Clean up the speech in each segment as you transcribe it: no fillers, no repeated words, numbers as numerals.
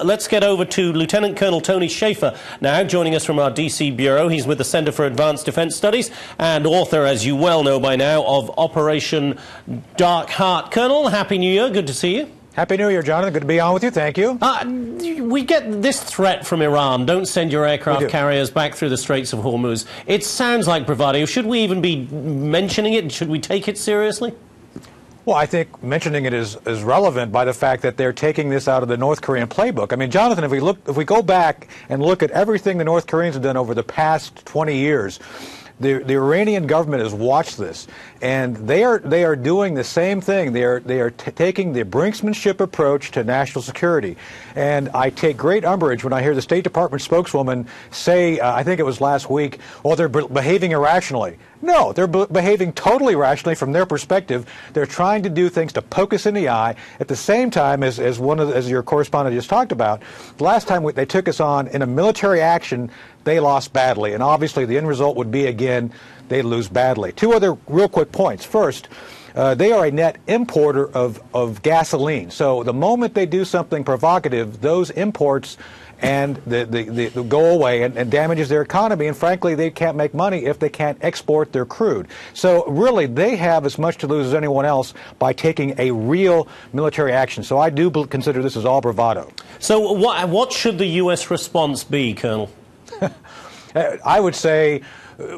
Let's get over to Lieutenant Colonel Tony Shaffer now, joining us from our D.C. Bureau. He's with the Center for Advanced Defense Studies and author, as you well know by now, of Operation Dark Heart. Colonel, Happy New Year. Good to see you. Happy New Year, Jonathan. Good to be on with you. Thank you. We get this threat from Iran. Don't send your aircraft carriers back through the Straits of Hormuz. It sounds like bravado. Should we even be mentioning it? Should we take it seriously? Well, I think mentioning it is relevant by the fact that they're taking this out of the North Korean playbook. I mean, Jonathan, if we go back and look at everything the North Koreans have done over the past 20 years, the Iranian government has watched this, and they are doing the same thing. They are taking the brinksmanship approach to national security, and I take great umbrage when I hear the State Department spokeswoman say, I think it was last week, well, they're behaving irrationally. No, they're behaving totally rationally from their perspective. They're trying to do things to poke us in the eye. At the same time, as your correspondent just talked about, the last time they took us on in a military action, they lost badly. And obviously the end result would be, again, they lose badly. Two other real quick points. First, they are a net importer of gasoline. So the moment they do something provocative, those imports and the go away and damages their economy, and frankly they can't make money if they can't export their crude. So really they have as much to lose as anyone else by taking a real military action. So I do consider this as all bravado. So what should the U.S. response be, Colonel? I would say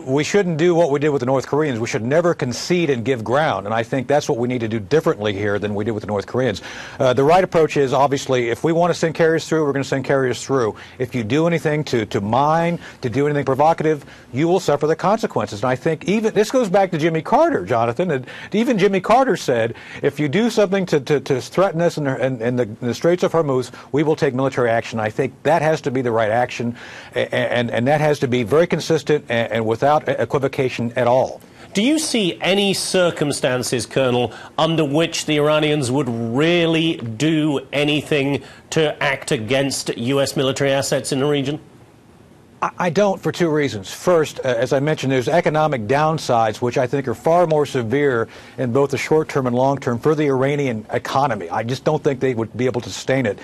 we shouldn't do what we did with the North Koreans. We should never concede and give ground, and I think that's what we need to do differently here than we did with the North Koreans. The right approach is, obviously, if we want to send carriers through, we're going to send carriers through. If you do anything to mine, to do anything provocative, you will suffer the consequences. And I think even this goes back to Jimmy Carter, Jonathan. And even Jimmy Carter said, if you do something to threaten us in the Straits of Hormuz, we will take military action. I think that has to be the right action, and that has to be very consistent and without equivocation at all. Do you see any circumstances, Colonel, under which the Iranians would really do anything to act against U.S. military assets in the region? I don't, for two reasons. First, as I mentioned, there's economic downsides, which I think are far more severe in both the short term and long term for the Iranian economy. I just don't think they would be able to sustain it.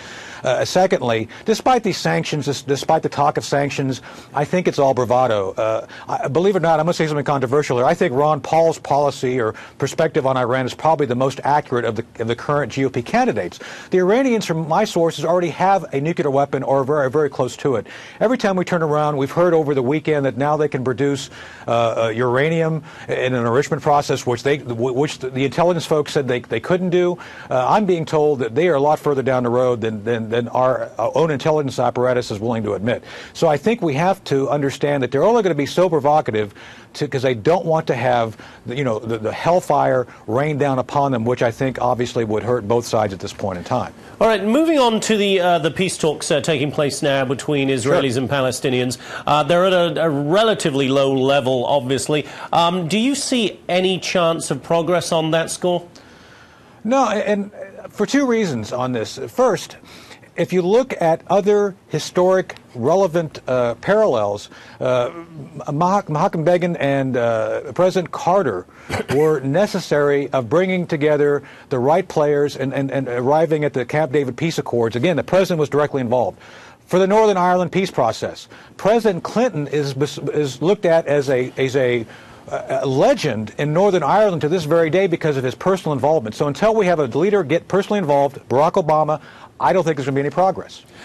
Secondly, despite these sanctions, despite the talk of sanctions, I think it's all bravado. Believe it or not, I'm going to say something controversial here. I think Ron Paul's policy or perspective on Iran is probably the most accurate of the current GOP candidates. The Iranians, from my sources, already have a nuclear weapon or are very, very close to it. Every time we turn around, we've heard over the weekend that now they can produce uranium in an enrichment process, which the intelligence folks said they couldn't do. I'm being told that they are a lot further down the road than our own intelligence apparatus is willing to admit. So I think we have to understand that they're only going to be so provocative because they don't want to have the hellfire rain down upon them, which I think obviously would hurt both sides at this point in time. All right, moving on to the peace talks taking place now between Israelis and Palestinians. They're at a relatively low level, obviously. Do you see any chance of progress on that score? No, and for two reasons on this. First, if you look at other historic relevant parallels, Menachem Begin and President Carter were necessary of bringing together the right players and arriving at the Camp David peace accords. Again, the president was directly involved. For the Northern Ireland peace process, President Clinton is looked at as a legend in Northern Ireland to this very day because of his personal involvement. So until we have a leader get personally involved, Barack Obama, I don't think there's going to be any progress.